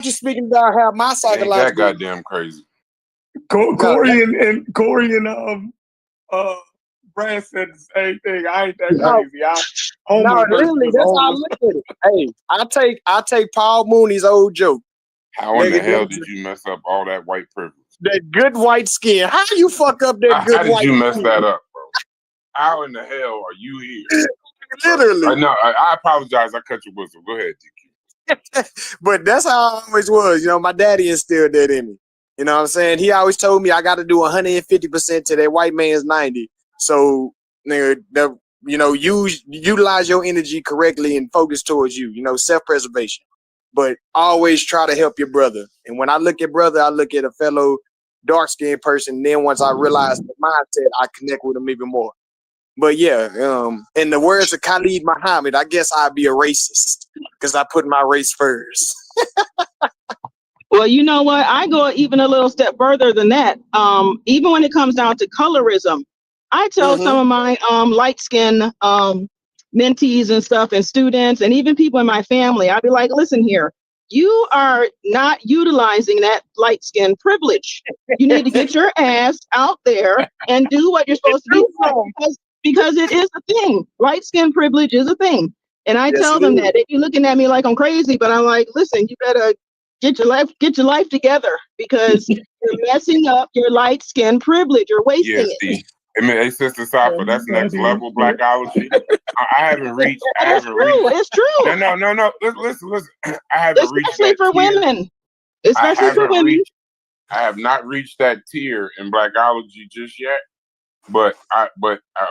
just speaking about how my Ain't that psychological. goddamn crazy. Corey and Brad said the same thing. I ain't that No, crazy. I no, homeless versus literally, that's how I homeless. look at it. Hey, I take Paul Mooney's old joke. How in the Nigga, hell that's did you mess up all that white privilege? that good white skin. How you fuck up that How good did white you mess skin? that up, bro? How in the hell are you here? Literally. No, I apologize. I cut your whistle. Go ahead, DQ. But that's how I always was. You know, my daddy instilled that in me. You know what I'm saying? He always told me I got to do 150% to that white man's 90. So, nigga, utilize your energy correctly and focus towards you. You know, self-preservation. But always try to help your brother. And when I look at brother, I look at a fellow dark-skinned person. And then once I realize the mindset, I connect with him even more. But yeah, in the words of Khalid Muhammad, I guess I'd be a racist because I put my race first. Well, you know what? I go even a little step further than that. Even when it comes down to colorism, I tell some of my light-skinned mentees and stuff and students and even people in my family, I'd be like, listen here, you are not utilizing that light-skin privilege. You need to get your ass out there and do what you're supposed to do because it is a thing. Light-skin privilege is a thing. And I tell them that. They be looking at me like I'm crazy, but I'm like, listen, you better get your life together because you're messing up your light-skin privilege. You're wasting it. I mean, hey, Sister Safa, that's next level blackology. I haven't reached. It's true. No. Listen. I haven't reached. Especially for women. Especially for women. I have not reached that tier in blackology just yet, but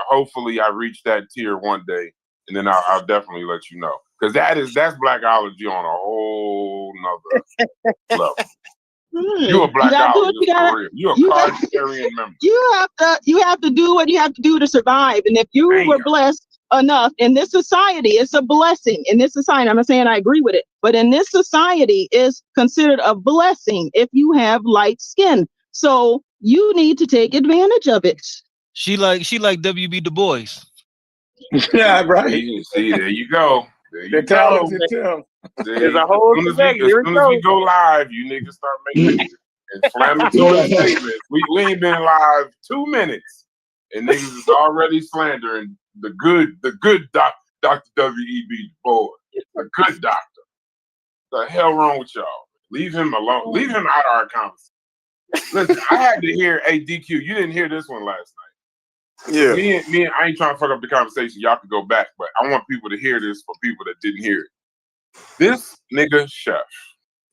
hopefully I reach that tier one day, and then I'll definitely let you know because that's blackology on a whole nother level. You a blackologist for real. You a card-carrying member. You have to do what you have to do to survive. And if you were blessed enough in this society, it's a blessing. In this society, I'm not saying I agree with it, but in this society, it's considered a blessing if you have light skin. So you need to take advantage of it. She like WB Du Bois. Yeah, right. See, there you go. The talented Tim. There's a whole as soon as we go live, you niggas start making inflammatory statements. We ain't been live 2 minutes, and niggas is already slandering the good Dr. W.E.B. Du Bois, the good doctor. The hell wrong with y'all? Leave him alone. Leave him out of our conversation. Listen, I had to hear DQ. You didn't hear this one last night. Yeah. Me and I ain't trying to fuck up the conversation. Y'all can go back, but I want people to hear this for people that didn't hear it. This nigga chef.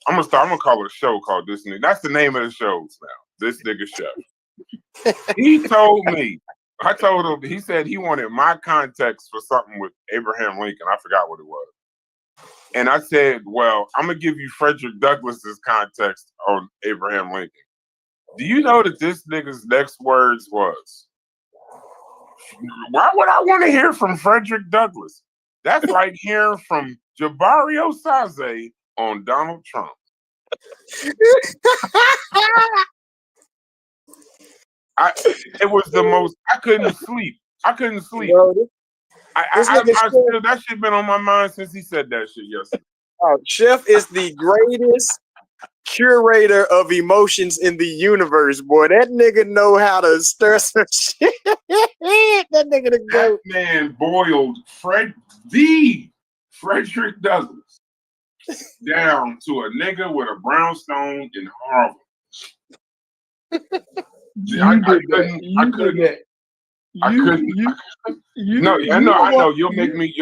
I'm gonna call it a show called This Nigga. That's the name of the shows now. This nigga chef. He told me, I told him, he said he wanted my context for something with Abraham Lincoln. I forgot what it was. And I said, well, I'm gonna give you Frederick Douglass's context on Abraham Lincoln. Do you know that this nigga's next words was, why would I want to hear from Frederick Douglass? That's like hearing from Jabari Osaze on Donald Trump. It was the most. I couldn't sleep. Bro, that shit been on my mind since he said that shit yesterday. Chef is the greatest curator of emotions in the universe, boy. That nigga know how to stir some shit. That man boiled Frederick Douglass down to a nigga with a brownstone in Harlem. I know. You'll make me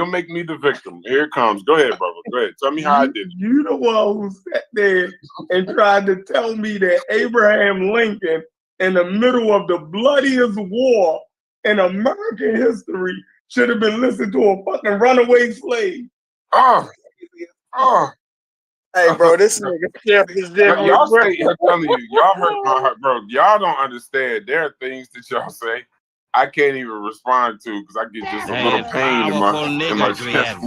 the victim. Here it comes. Go ahead, brother. Go ahead. Tell me how I did it. You the one who sat there and tried to tell me that Abraham Lincoln, in the middle of the bloodiest war in American history, should have been listening to a fucking runaway slave. Hey, bro, this nigga Chef is different. Y'all say, I'm telling you, y'all hurt my heart, bro. Y'all don't understand. There are things that y'all say I can't even respond to because I get just a little pain in my chest.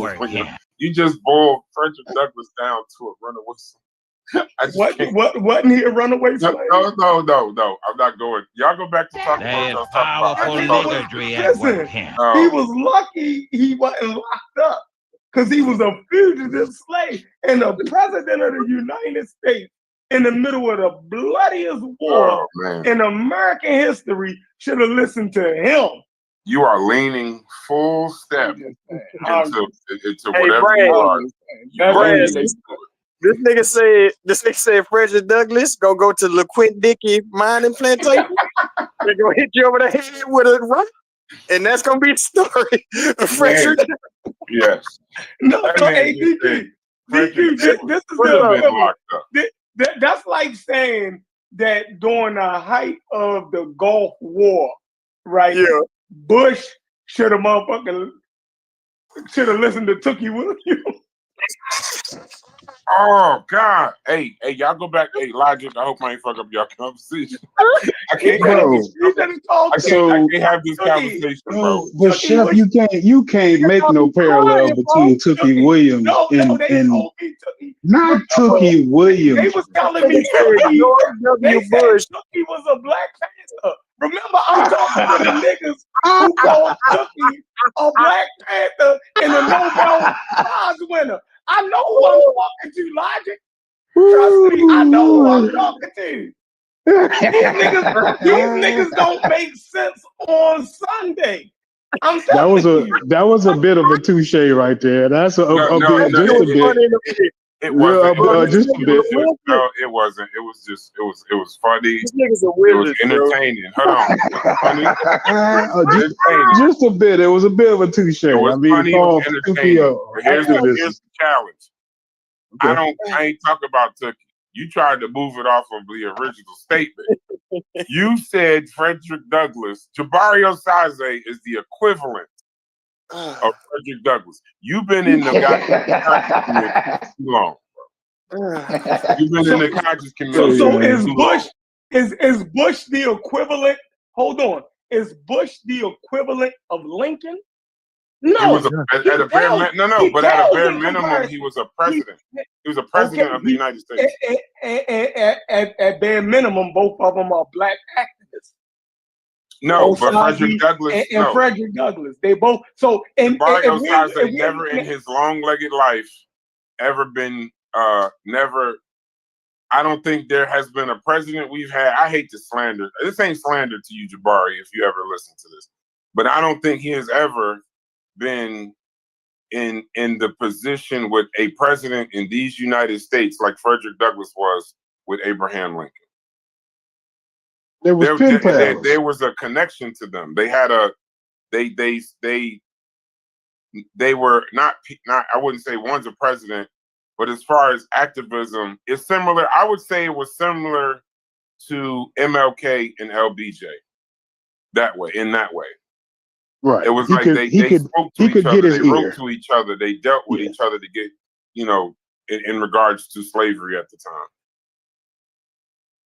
You just boiled Frederick Douglass down to a runaway. Wasn't he a runaway slave? No. I'm not going. Y'all go back to talking about powerful nigga. Listen, he was lucky he wasn't locked up. because he was a fugitive slave. And the president of the United States, in the middle of the bloodiest war Oh man, in American history, should have listened to him. you are leaning full step into Hey, whatever Brad. you are. You're Brad, leaning into it. this nigga said Frederick Douglass gonna go to LaQuint Dickey mining plantation. They're gonna hit you over the head with a rock, and that's gonna be the story of Frederick. Yes. No, That so man hey, just said DQ, Frederick this is would the have been equivalent. locked up. That's like saying that during the height of the Gulf War, right? Yeah. Bush should have listened to Tookie Williams. Oh God! Hey, y'all go back. Hey, Logic. I hope I ain't fuck up y'all conversation. I can't Bro. have this conversation, bro. But Chef, you can't make no parallel between Tookie Williams and not Tookie Williams. They was telling me Tookie was a Black Panther. Remember, I'm talking to the niggas who called Tookie a Black Panther and a Nobel Prize winner. I know who I'm talking to, Logic. Trust me, I know who I'm talking to. These niggas don't make sense on Sunday. I'm telling you. That was a bit of a touche right there. That's just a bit. It wasn't. Just a bit. No, it wasn't. It was funny. This nigga's a It wizard, was entertaining. Hold on. Just a bit. It was a bit of a touche. It was funny. It was entertaining. Here's the challenge. Okay. I ain't talking about Tookie. You tried to move it off of the original statement. You said Frederick Douglass. Jabari Osaze is the equivalent of Frederick Douglass. You've been in the conscious community too long, bro. You've been in the conscious community. So is Bush is Bush the equivalent? Hold on. Is Bush the equivalent of Lincoln? No. At a bare minimum, he was a president. He was a president of the United States. At bare minimum, both of them are Black activists. No, but Frederick Douglass and Frederick Douglass, they both. So and Osaze never in his long-legged life ever been never. I don't think there has been a president we've had. I hate to slander. This ain't slander to you, Jabari, if you ever listen to this. But I don't think he has ever been in the position with a president in these United States like Frederick Douglass was with Abraham Lincoln. There was a connection to them. They had they were not I wouldn't say one's a president, but as far as activism, it's similar. I would say it was similar to MLK and LBJ in that way. Right. It was they spoke to each other, they wrote to each other, they dealt with each other to get, in regards to slavery at the time.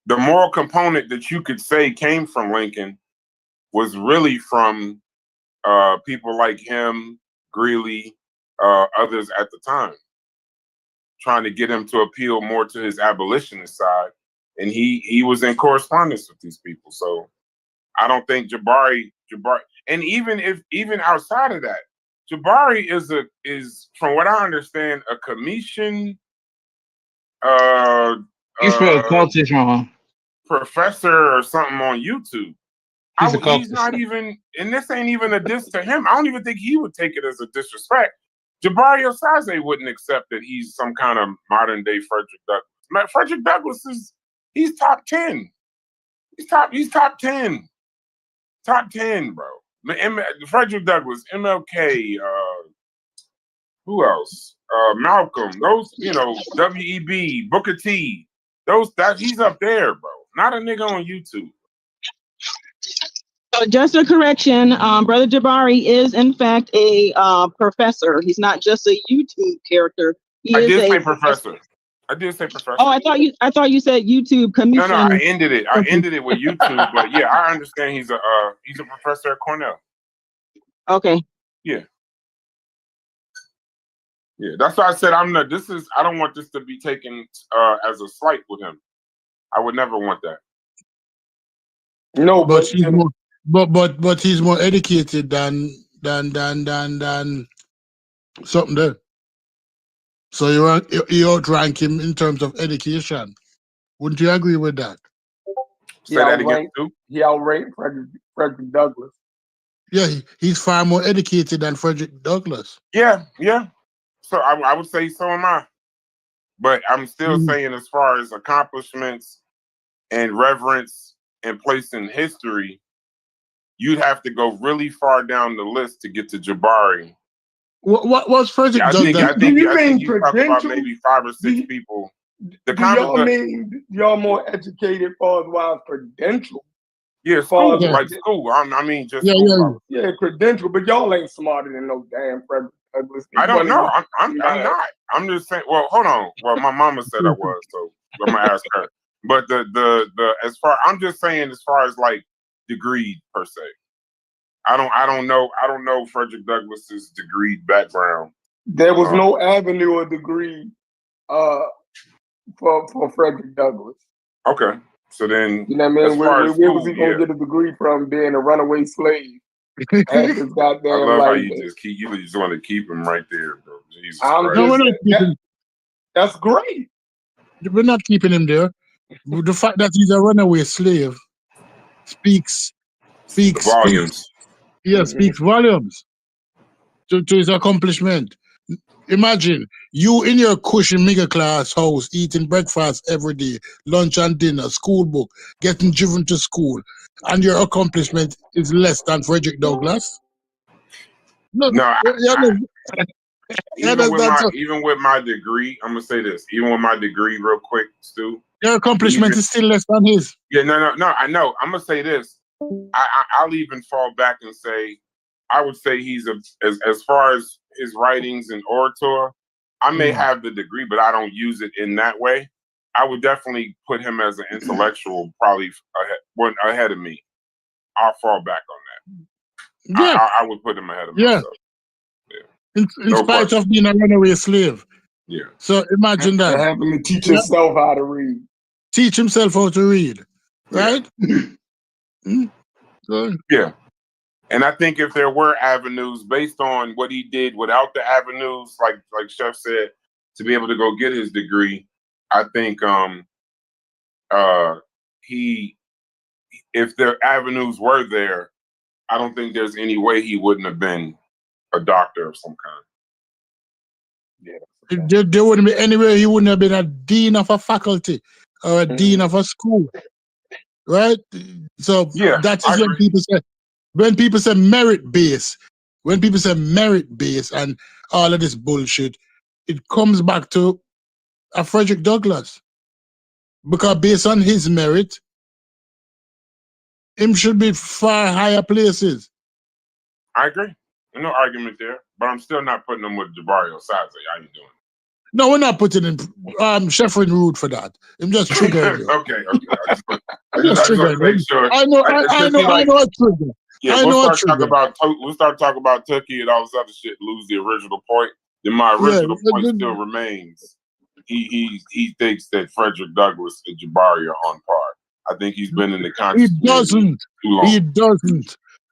The moral component that you could say came from Lincoln was really from people like him, Greeley, others at the time, trying to get him to appeal more to his abolitionist side. And he was in correspondence with these people. So I don't think Jabari, and even outside of that, Jabari is from what I understand a commission He's for a cultist, wrong. Professor or something on YouTube. He's not even, and this ain't even a diss to him. I don't even think he would take it as a disrespect. Jabari Osaze wouldn't accept that he's some kind of modern day Frederick Douglass. Frederick Douglass he's top 10. He's top 10. Top 10, bro. Frederick Douglass, MLK, who else? Malcolm, those, W.E.B., Booker T. He's up there, bro. Not a nigga on YouTube. So just a correction, Brother Jabari is in fact a professor. He's not just a YouTube character. I did say professor. Oh, I thought you said YouTube commission. No, I ended it with YouTube, but yeah, I understand he's a professor at Cornell. Okay. Yeah. Yeah, that's why I said I don't want this to be taken as a slight with him. I would never want that. No, but he's more educated than something there. So you outrank him in terms of education. Wouldn't you agree with that? Say that again, too. He outranked Frederick Douglass. Yeah, he's far more educated than Frederick Douglass. Yeah. So I would say so am I. But I'm still saying, as far as accomplishments and reverence and place in history, you'd have to go really far down the list to get to Jabari. What was Frederick Douglass? I think you talk about credentials? maybe 5 or 6 people. Do y'all mean y'all more educated far as well as credential? Yeah, school, like school. I mean, just yeah, credential. But y'all ain't smarter than no damn Frederick Douglass. I don't know. I'm not. I'm just saying. Well, hold on. Well, my mama said I was, so I'm gonna ask her. But the as far, I'm just saying, as far as like degree per se, I don't know Frederick Douglass's degree background. There was no avenue or degree for Frederick Douglass. Okay. So then, you know what I mean? Where was he gonna get a degree from being a runaway slave? His goddamn I love life. how you just want to keep him right there, bro. Jesus Christ. That's great. We're not keeping him there. The fact that he's a runaway slave speaks volumes. Speaks volumes to his accomplishment. Imagine you in your cushy middle class house eating breakfast every day, lunch and dinner, school book, getting driven to school, and your accomplishment is less than Frederick Douglass. Even with my degree, I'm gonna say this. Even with my degree, real quick, Stu, your accomplishment is still less than his. Yeah, no. I know. I'm gonna say this. I'll even fall back and say, I would say he's as far as his writings and orator, I may have the degree, but I don't use it in that way. I would definitely put him as an intellectual, probably ahead of me. I'll fall back on that. Yeah, I would put him ahead of myself. In spite of being a runaway slave. Yeah. So imagine that. Having to teach himself how to read. Teach himself how to read. Right? Yeah. And I think if there were avenues based on what he did without the avenues, like Chef said, to be able to go get his degree, I think if the avenues were there, I don't think there's any way he wouldn't have been a doctor of some kind. Yeah. There wouldn't be anywhere he wouldn't have been a dean of a faculty or a dean of a school. Right? So that is when people say merit base, and all of this bullshit, it comes back to a Frederick Douglass. Because based on his merit, him should be far higher places. I agree. There's no argument there. But I'm still not putting him with Jabari Osaze. How you doing? No, we're not putting in Sheffrin Rude for that. I'm just triggering you. Okay. I'm just triggering you. Sure. I know a trigger. Yeah, we'll start talking about Tucky and all this other shit, lose the original point. Then my original point still remains. He thinks that Frederick Douglass and Jabari are on par. I think he's been in the consciousness too long.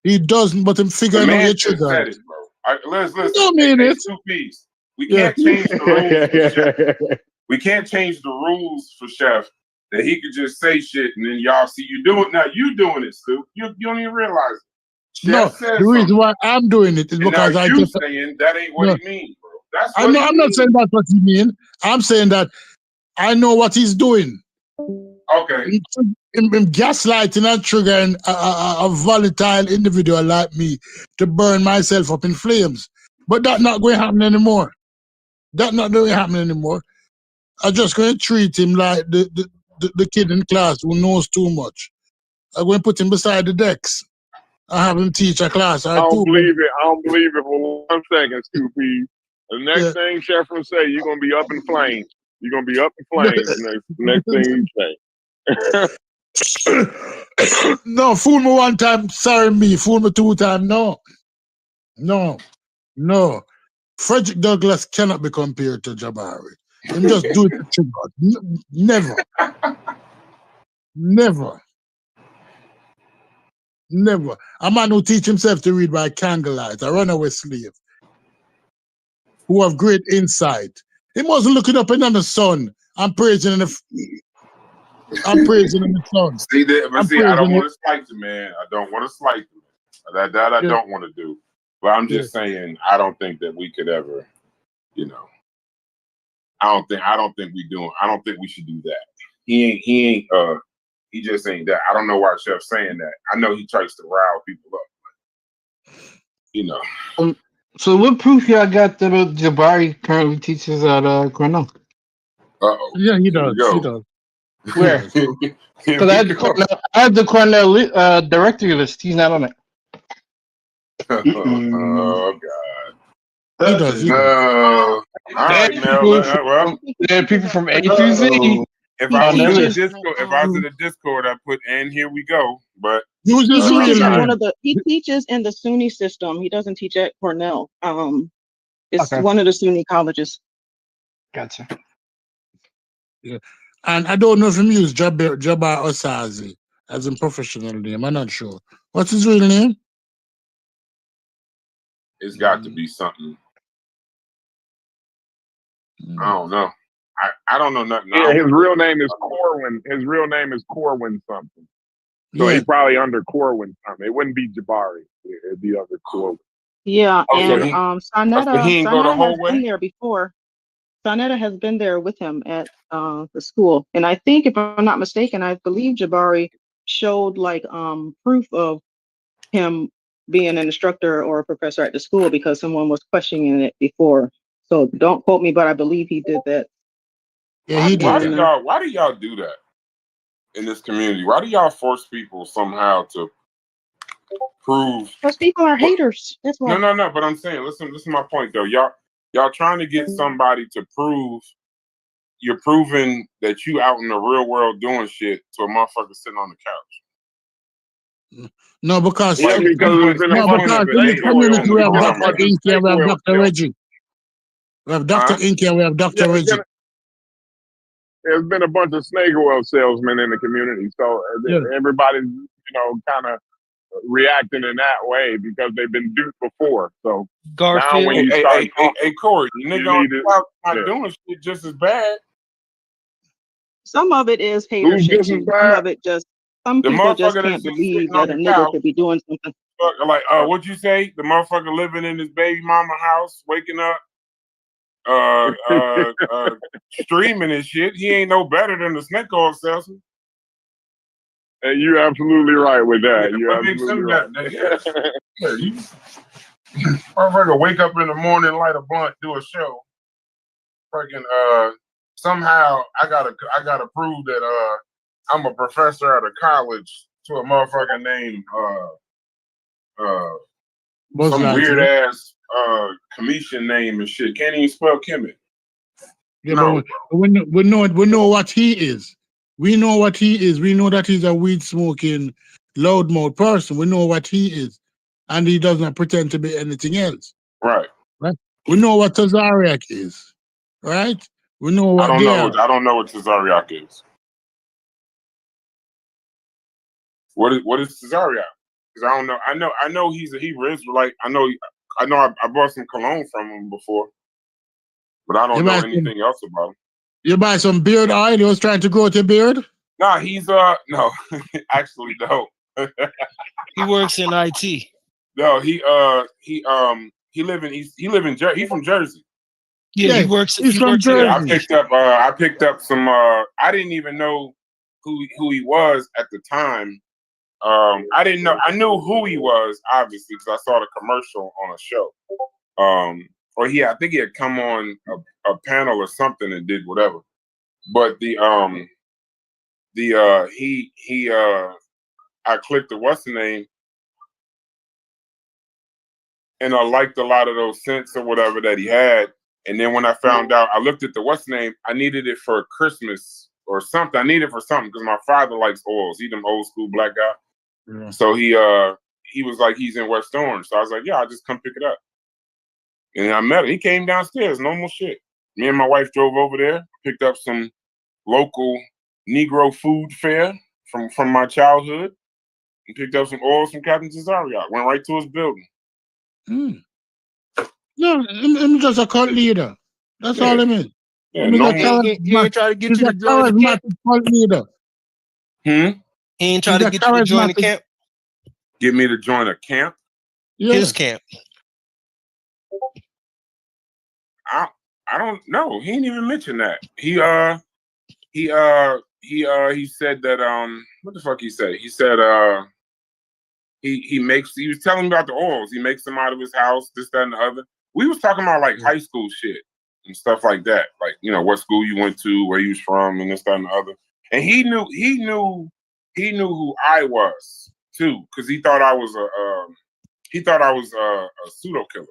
He doesn't, but I'm figuring out your trigger. It, bro. Listen, don't mean it. 2 P's. We can't change the rules for Chef. We can't change the rules for Chef that he could just say shit and then y'all see you do it. Now you doing it, Stu. You don't even realize it. Chef the reason why I'm doing it is because I just saying that ain't what he means, bro. That's what I'm not saying that's what he means. I'm saying that I know what he's doing. Okay. I'm gaslighting and triggering a volatile individual like me to burn myself up in flames. But that's not going to happen anymore. That's not going to happen anymore. I'm just going to treat him like the kid in class who knows too much. I'm going to put him beside the decks. I have him teach a class. I don't believe it for 1 second, Stu P. The next thing Sheffrin say, you're going to be up in flames. You're going to be up in flames next thing you say. No, fool me 1 time, sorry me. Fool me 2 times, no. Frederick Douglass cannot be compared to Jabari. Him just do it to trigger. Never. A man who teach himself to read by candlelight, a runaway slave, who have great insight, He wasn't looking up in the sun. I'm praising in the sun. See that, but I'm see, I don't praising want to slight the man. I don't want to slight the man. That I Yeah. don't want to do. But I'm just saying, I don't think that we could ever, you know. I don't think we should do that. He just ain't that. I don't know why Chef's saying that. I know he tries to rile people up, but, you know. So what proof y'all got that Jabari currently teaches at Cornell? Uh-oh. Yeah, he Here we does. go. He does. Where? Here Because I had the Cornell directory list. He's not on it. Oh God. He does. He does. No. All right, Mel. There are people from A to Z. If I was He in the teaches, Discord, I put and here we go. But He was just he real teaches at man. one of the. He teaches in the SUNY system. He doesn't teach at Cornell. It's Okay. one of the SUNY colleges. Gotcha. Yeah. And I don't know if him use Jabbar Osazi as a professional name. I'm not sure. What's his real name? it's got to be something. I don't know. I don't know nothing. Yeah, his real name is Corwin. His real name is Corwin something. So Yeah. he's probably under Corwin something. It wouldn't be Jabari. It'd be under Corwin. Yeah, Oh, so and he- Sonetta, he ain't go the Sonetta whole has way? been there before. Sonetta has been there with him at the school, and I think, if I'm not mistaken, I believe Jabari showed like proof of him being an instructor or a professor at the school because someone was questioning it before. So don't quote me, but I believe he did that. Yeah, he Why did. do y'all do that in this community? Why do y'all force people somehow to prove? Those people are haters. That's why. No. But I'm saying, listen to my point though. Y'all trying to get somebody to prove. You're proving that you out in the real world doing shit to a motherfucker sitting on the couch. No, because Yeah, because there's been a no, bunch because of in the community we have snake oil. Dr. Inky and we have Dr. Reggie. We have Dr. Huh? Inky and we have Dr. Yeah, Reggie. There's been a bunch of snake oil salesmen in the community, so everybody's kind of reacting in that way because they've been duped before. So now when you start hey, Corey, the nigga on the couch not doing shit just as bad. Some of it is Who's hatership. just as Some bad? of it just, some The people just motherfucker can't that's just believe sitting on that a the nigga couch. could be doing something. Like, what'd you say? The motherfucker living in his baby mama house, waking up, streaming and shit. He ain't no better than the snake oil salesman. And you're absolutely right with that. Yeah, You're what makes absolutely him right. Yeah, you motherfucker wake up in the morning, light a blunt, do a show. Freaking somehow I gotta prove that I'm a professor at a college to a motherfucker named some weird ass commission name and shit. Can't even spell Kemet. Yeah, No, but we know what he is. We know what he is. We know that he's a weed smoking, loudmouth person. We know what he is, and he does not pretend to be anything else. right. We know what Tazariak is, right? We know what I they are. don't know what Tazariak is. What is Tazariak? Because I don't know. I know he's a Hebrew Israelite. I know I bought some cologne from him before, but I don't know anything else about him. You buy some beard oil? He was trying to grow your beard? Nah, he's no, actually no. He works in IT. No, he live in Jersey. He's from Jersey. Yeah, he works. He's from Jersey. Yeah, I picked up some. I didn't even know who he was at the time. I didn't know. I knew who he was obviously because I saw the commercial on a show. I think he had come on a panel or something and did whatever. But I clicked the what's the name, and I liked a lot of those scents or whatever that he had. And then when I found out, I looked at the what's the name. I needed it for Christmas or something. I needed it for something because my father likes oils. He's an old school black guy. Yeah. So he was like, he's in West Orange. So I was like, yeah, I'll just come pick it up. And I met him. He came downstairs, normal shit. Me and my wife drove over there, picked up some local Negro food fare from my childhood, and picked up some oils from Captain Tazariak. Went right to his building. No, I'm just a cult leader. That's all I mean. Yeah, He's a normal. He ain't try to get he's you a to join the camp. charismatic cult leader. Hmm? He ain't try He's to a get you to join the charismatic. camp. Get me to join a camp? Yeah. His camp. I don't know. He didn't even mention that. He said that what the fuck he said? He said he was telling me about the oils. He makes them out of his house, this, that, and the other. We was talking about like high school shit and stuff like that. Like, you know, what school you went to, where you was from, and this, that, and the other. And he knew who I was too, because he thought I was a pseudo killer.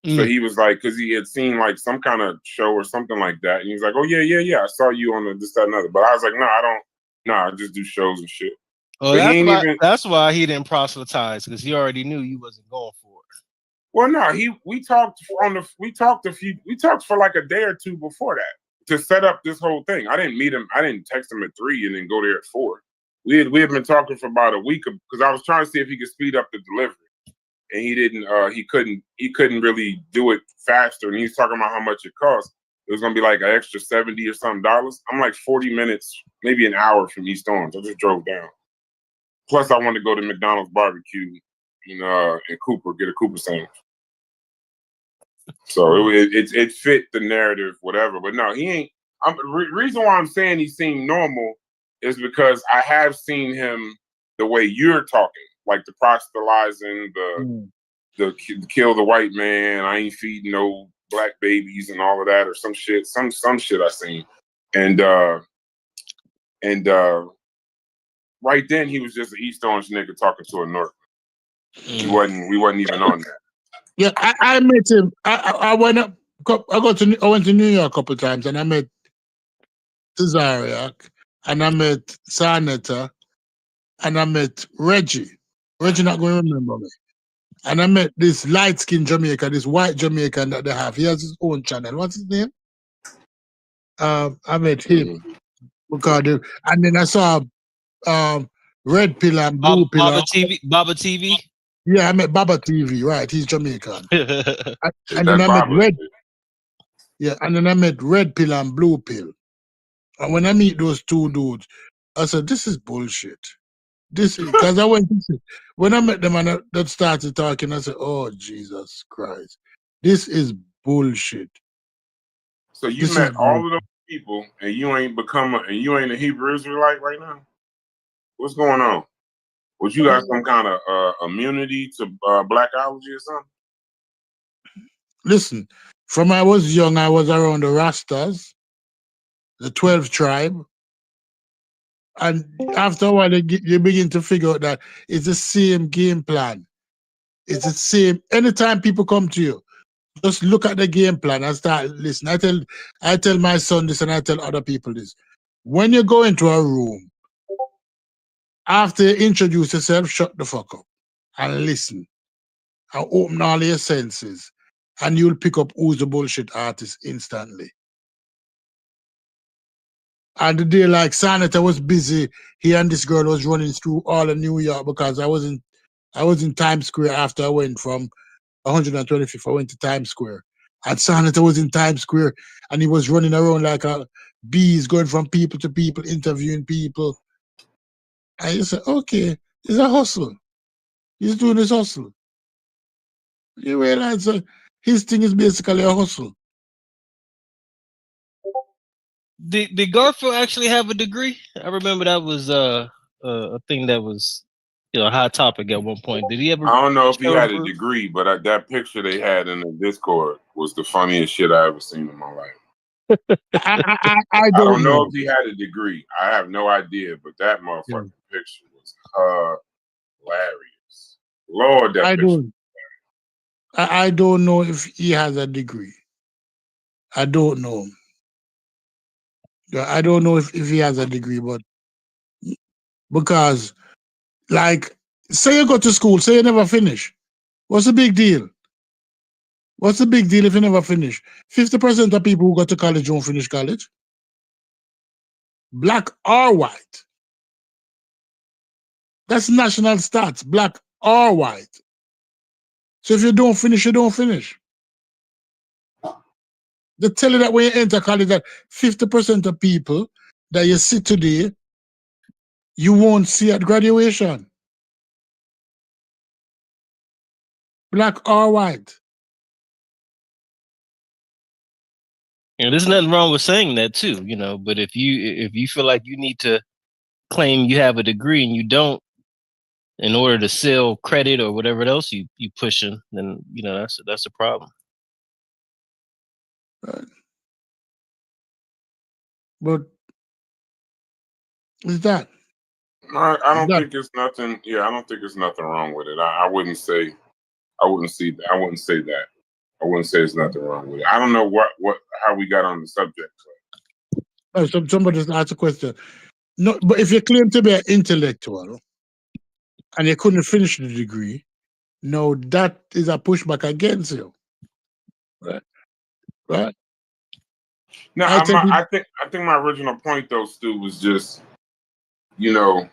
So he was like, because he had seen like some kind of show or something like that, and he was like, "Oh yeah, I saw you on the this, that, and other." But I was like, "No, I don't. No, I just do shows and shit." Oh, that's why he didn't proselytize, because he already knew you wasn't going for it. Well, no, we talked for like a day or two before that to set up this whole thing. I didn't meet him. I didn't text him at 3 and then go there at 4. We had been talking for about a week because I was trying to see if he could speed up the delivery. And he didn't. He couldn't really do it faster. And he's talking about how much it costs. It was gonna be like an extra $70 or something. I'm like 40 minutes, maybe an hour from East Orange. I just drove down. Plus, I wanted to go to McDonald's barbecue in Cooper, get a Cooper sandwich. So it fit the narrative, whatever. But no, he ain't. Reason why I'm saying he seemed normal is because I have seen him the way you're talking. Like the proselytizing, the kill the white man, I ain't feeding no black babies and all of that, or some shit I seen. And right then he was just an East Orange nigga talking to a North. We wasn't even on that. Yeah, I met him. I went to New York a couple times, and I met Tazariak, and I met Saneta, and I met Reggie. Reggie not going to remember me. And I met this light-skinned Jamaican, this white Jamaican that they have. He has his own channel. What's his name? I met him. And then I saw Red Pill and Blue Pill. Baba TV? Yeah, I met Baba TV, right. He's Jamaican. and then I met Red Pill and Blue Pill. And when I meet those two dudes, I said, this is bullshit. Because when I met them and they started talking, I said, oh, Jesus Christ. This is bullshit. So you met all of those people and you ain't a Hebrew Israelite right now? What's going on? Was you got some kind of immunity to blackology or something? Listen, from I was young, I was around the Rastas, the 12th tribe. And after a while, you begin to figure out that it's the same game plan. It's the same. Anytime people come to you, just look at the game plan and start listening. I tell my son this and I tell other people this. When you go into a room, after you introduce yourself, shut the fuck up and listen and open all your senses, and you'll pick up who's the bullshit artist instantly. And the day like Saneta was busy, he and this girl was running through all of New York because I was in Times Square after I went from 125th. I went to Times Square. And Saneta was in Times Square and he was running around like a bees, going from people to people, interviewing people. And you said, okay, it's a hustle. He's doing his hustle. You realize his thing is basically a hustle. Did Garfield actually have a degree? I remember that was a thing that was a hot topic at one point. Did he ever? I don't know if he had a degree, but that picture they had in the Discord was the funniest shit I ever seen in my life. I don't know if he had a degree. I have no idea, but that motherfucking picture was hilarious. Lord, that picture. I don't know if he has a degree. I don't know. I don't know if he has a degree, but because, like, say you go to school, say you never finish. What's the big deal? What's the big deal if you never finish? 50% of people who go to college don't finish college. Black or white. That's national stats, black or white. So if you don't finish, you don't finish. They tell you that when you enter college, that 50% of people that you see today, you won't see at graduation. Black or white. And there's nothing wrong with saying that too, but if you feel like you need to claim you have a degree and you don't in order to sell credit or whatever else you pushing, then that's a problem. Right. But is that? I don't think it's nothing. Yeah, I don't think there's nothing wrong with it. I wouldn't say that. I wouldn't say there's nothing wrong with it. I don't know how we got on the subject. Oh, somebody just asked a question. No, but if you claim to be an intellectual and you couldn't finish the degree, no, that is a pushback against you. Right? No, I think my original point though, Stu, was just, like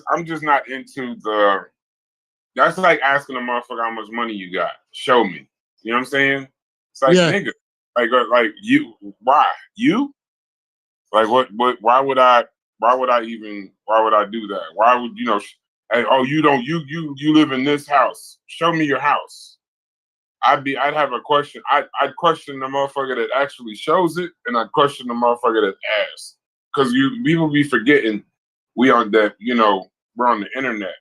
I'm just not into the. That's like asking a motherfucker how much money you got. Show me. You know what I'm saying? It's like, nigga, like you. Why you? Like what? Why would I do that? Why would Hey, oh, you don't. You live in this house. Show me your house. I'd have a question. I'd question the motherfucker that actually shows it, and I'd question the motherfucker that asks. Because people be forgetting we on that. We're on the internet.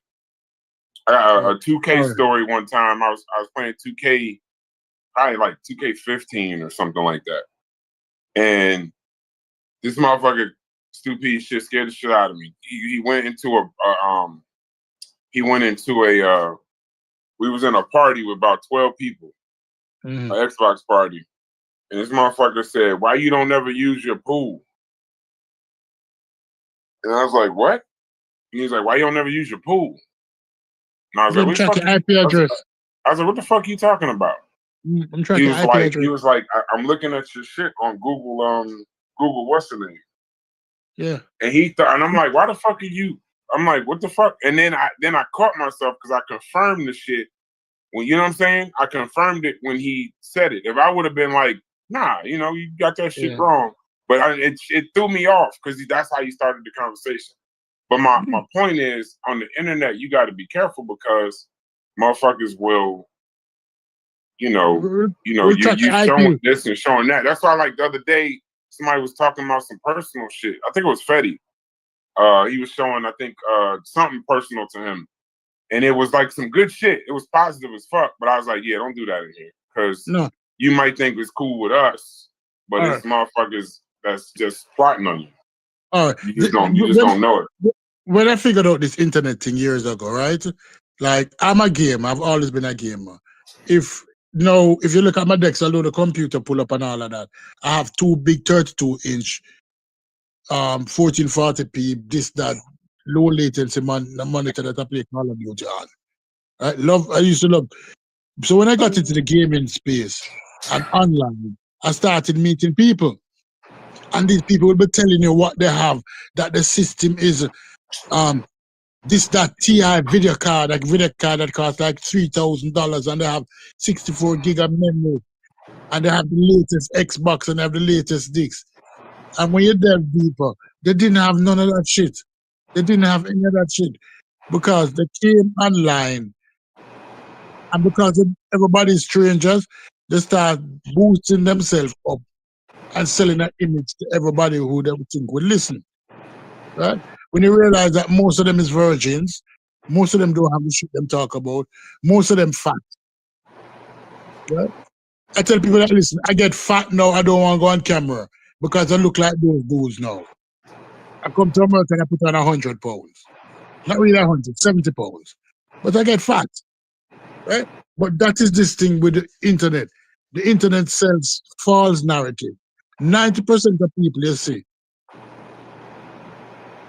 A 2K story one time. I was playing 2K, probably like 2K15 or something like that, and this motherfucker, stupid shit, scared the shit out of me. He went into we was in a party with about 12 people, an Xbox party, and this motherfucker said, "Why you don't never use your pool?" And I was like, "What?" And he's like, "Why you don't never use your pool?" And I was like, check your IP address. I was like, "What the fuck are you talking about?" I'm tracking IP address. He was like, "I'm looking at your shit on Google. Google, what's the name?" Yeah. And he thought, and I'm like, "Why the fuck are you?" I'm like, "What the fuck?" And then I caught myself because I confirmed the shit. When you know what I'm saying, I confirmed it when he said it. If I would have been like, "Nah, you got that shit wrong," but it threw me off because that's how you started the conversation. But my point is, on the internet, you got to be careful because motherfuckers will, you showing this and showing that. That's why, like the other day, somebody was talking about some personal shit. I think it was Fetty. He was showing, I think, something personal to him. And it was like some good shit. It was positive as fuck. But I was like, yeah, don't do that in here. Because you might think it's cool with us, but it's motherfuckers that's just plotting on you. You just don't know it. When I figured out this internet thing years ago, right? Like, I'm a gamer. I've always been a gamer. If you look at my decks, although the computer pull up and all of that, I have two big 32-inch 1440p, that low latency monitor that I play Call of Duty on. I used to love. So when I got into the gaming space and online, I started meeting people, and these people will be telling you what they have. That the system is that TI video card that costs like $3,000, and they have 64 gig of memory, and they have the latest Xbox and they have the latest discs. And when you delve deeper, they didn't have none of that shit. They didn't have any of that shit because they came online, and because everybody's strangers, they start boosting themselves up and selling that image to everybody who they would think would listen. Right? When you realize that most of them is virgins, most of them don't have the shit them talk about, most of them fat. Right? I tell people that, listen, I get fat now, I don't want to go on camera because I look like those dudes now. I come to America and I put on 100 pounds. Not really 100, 70 pounds. But I get fat. Right? But that is this thing with the internet. The internet sells false narrative. 90% of people you see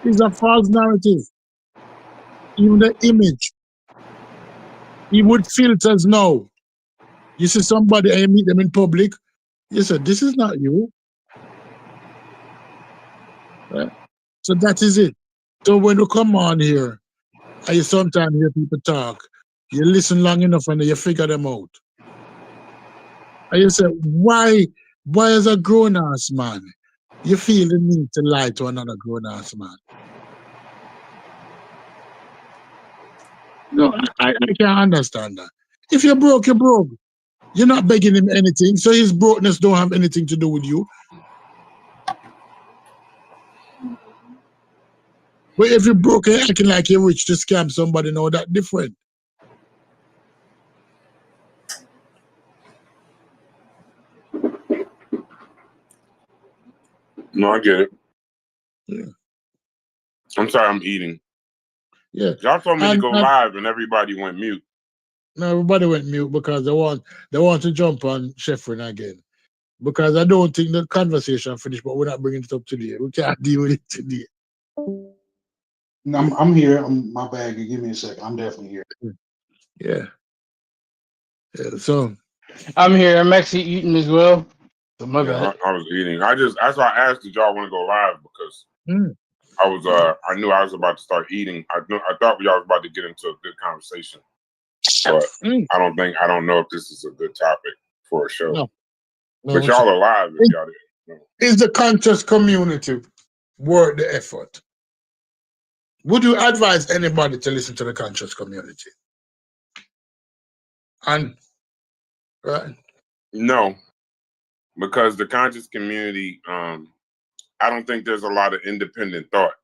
is a false narrative. Even the image. Even with filters now. You see somebody and you meet them in public, you say, this is not you. Right? So that is it. So when you come on here, and you sometimes hear people talk, You listen long enough and you figure them out. And you say, why as a grown-ass man, you feel the need to lie to another grown-ass man? No, I can't understand that. If you're broke, you're broke. You're not begging him anything, so his brokenness don't have anything to do with you. But if you're broke and acting like you're rich to scam somebody, no, that's different. No, I get it. Yeah. I'm sorry, I'm eating. Yeah. Y'all told me to go live and everybody went mute. No, everybody went mute because they want to jump on Sheffrin again. Because I don't think the conversation finished, but we're not bringing it up today. We can't deal with it today. No, I'm here. My bag. Give me a sec. I'm definitely here. Yeah. So I'm here. I'm actually eating as well. So my bad. I was eating. That's why I asked, did y'all want to go live? Because I knew I was about to start eating. I thought y'all was about to get into a good conversation. But I don't know if this is a good topic for a show. No, but y'all are live if y'all didn't know. Is the conscious community worth the effort? Would you advise anybody to listen to the conscious community? And right? No, because the conscious community, I don't think there's a lot of independent thought.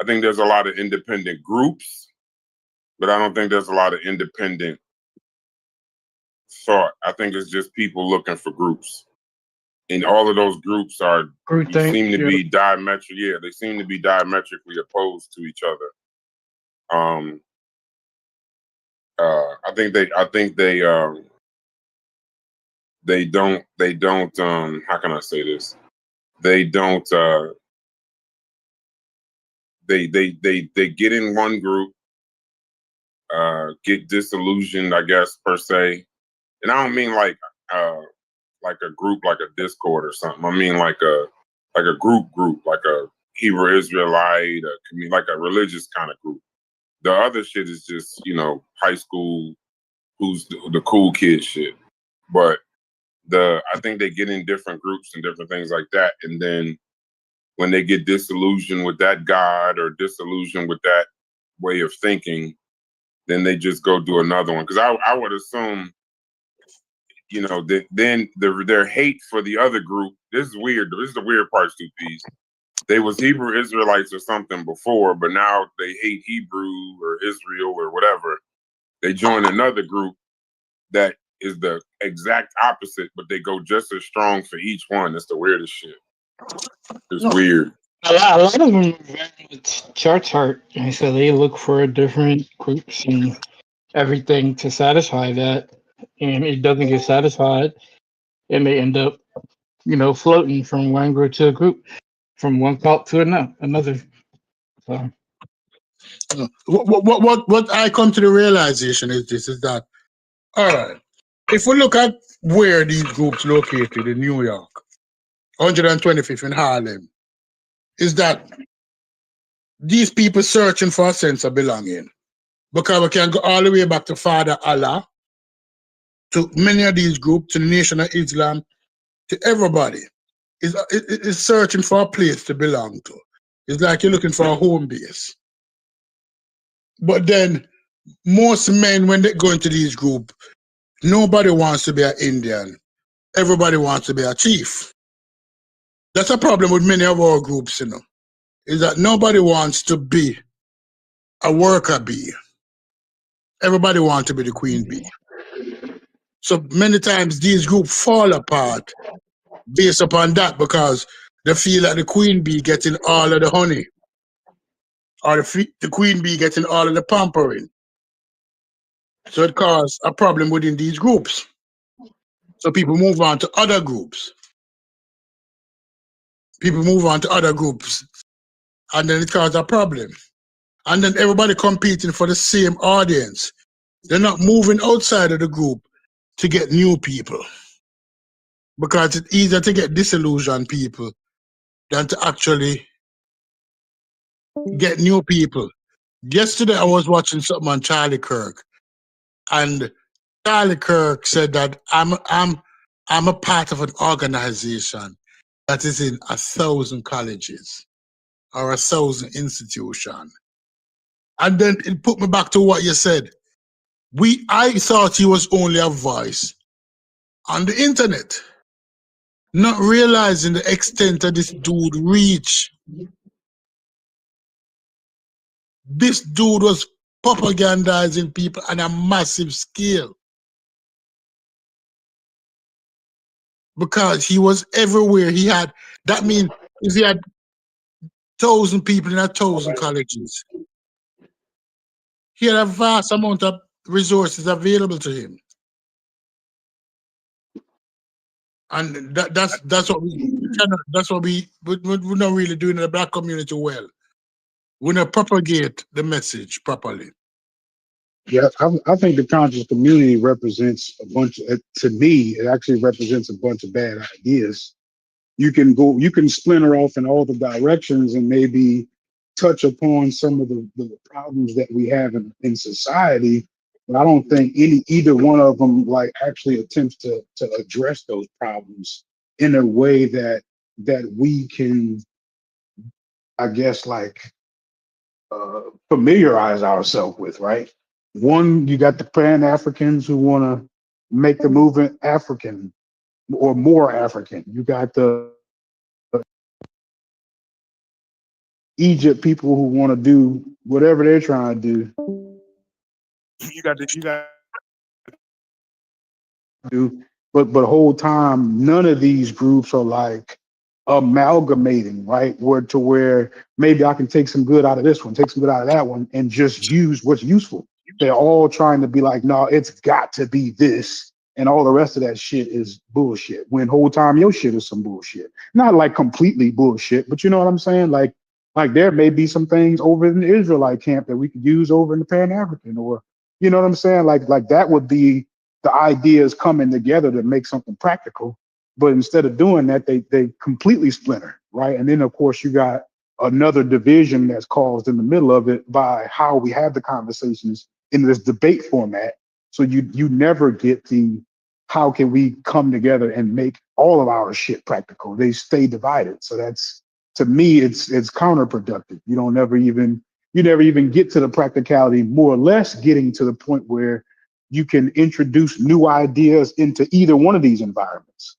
I think there's a lot of independent groups, but I don't think there's a lot of independent thought. I think it's just people looking for groups. And all of those groups seem to be diametric. Yeah, they seem to be diametrically opposed to each other. I think they don't how can I say this? They don't they get in one group, get disillusioned, I guess, per se. And I don't mean like a group like a Discord or something. I mean like a group, like a Hebrew Israelite, like a religious kind of group. The other shit is just, high school, who's the cool kid shit. But I think they get in different groups and different things like that. And then when they get disillusioned with that God or disillusioned with that way of thinking, then they just go do another one. Because I would assume, then their hate for the other group, this is weird. This is the weird part, Stupies. They was Hebrew Israelites or something before, but now they hate Hebrew or Israel or whatever. They join another group that is the exact opposite, but they go just as strong for each one. It's the weirdest shit. It's weird. A lot of them are very chart chart, and so they look for different groups and everything to satisfy that. And it doesn't get satisfied, it may end up, floating from one group to a group, from one cult to another. So, what I come to the realization is this: is that all right? If we look at where these groups located in New York, 125th in Harlem, is that these people searching for a sense of belonging, because we can go all the way back to Father Allah, to many of these groups, to the Nation of Islam, to everybody, is searching for a place to belong to. It's like you're looking for a home base. But then most men, when they go into these groups, nobody wants to be an Indian. Everybody wants to be a chief. That's a problem with many of our groups, is that nobody wants to be a worker bee. Everybody wants to be the queen bee. So many times these groups fall apart based upon that, because they feel that the queen bee getting all of the honey, or the queen bee getting all of the pampering. So it causes a problem within these groups. So people move on to other groups. And then it causes a problem. And then everybody competing for the same audience. They're not moving outside of the group to get new people, because it's easier to get disillusioned people than to actually get new people. Yesterday I was watching something on Charlie Kirk, And Charlie Kirk said that I'm a part of an organization that is in 1,000 colleges or 1,000 institutions. And then it put me back to what you said. I thought he was only a voice on the internet, not realizing the extent of this dude reach. This dude was propagandizing people on a massive scale because he was everywhere. That means if he had 1,000 people in 1,000 colleges, he had a vast amount of resources available to him. And that's what we're not really doing in the Black community well. We don't propagate the message properly. Yeah, I think the conscious community represents a bunch of, to me, it actually represents a bunch of bad ideas. You can splinter off in all the directions and maybe touch upon some of the problems that we have in society. But I don't think either one of them like actually attempts to address those problems in a way that we can, I guess, like familiarize ourselves with, right? One, you got the Pan-Africans who want to make the movement African or more African. You got the Egypt people who want to do whatever they're trying to do. But the whole time, none of these groups are like amalgamating, right? Where maybe I can take some good out of this one, take some good out of that one, and just use what's useful. They're all trying to be like, no, it's got to be this, and all the rest of that shit is bullshit. When whole time your shit is some bullshit. Not like completely bullshit, but you know what I'm saying? Like there may be some things over in the Israelite camp that we could use over in the Pan-African, or you know what I'm saying? Like that would be the ideas coming together to make something practical. But instead of doing that, they completely splinter, right? And then of course you got another division that's caused in the middle of it by how we have the conversations in this debate format. So you never get the how can we come together and make all of our shit practical. They stay divided. So that's, to me, it's counterproductive. You never even get to the practicality, more or less getting to the point where you can introduce new ideas into either one of these environments.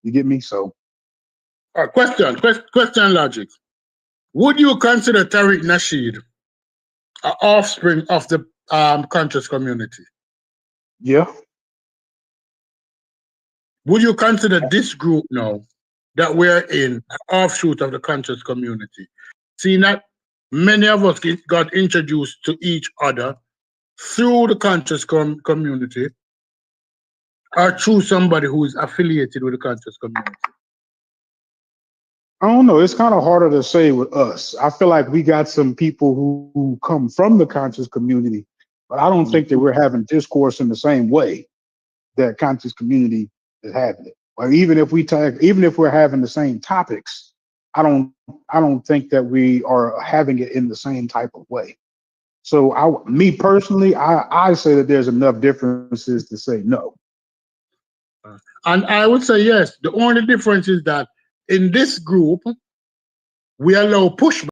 You get me? So question logic. Would you consider Tariq Nasheed an offspring of the conscious community? Yeah. Would you consider this group now that we're in an offshoot of the conscious community? See, that many of us got introduced to each other through the conscious community or through somebody who is affiliated with the conscious community. I don't know. It's kind of harder to say with us. I feel like we got some people who come from the conscious community, but I don't think that we're having discourse in the same way that conscious community is having it. Or even if we're having the same topics, I don't think that we are having it in the same type of way. So me personally, I say that there's enough differences to say no. And I would say yes. The only difference is that in this group, we allow pushback.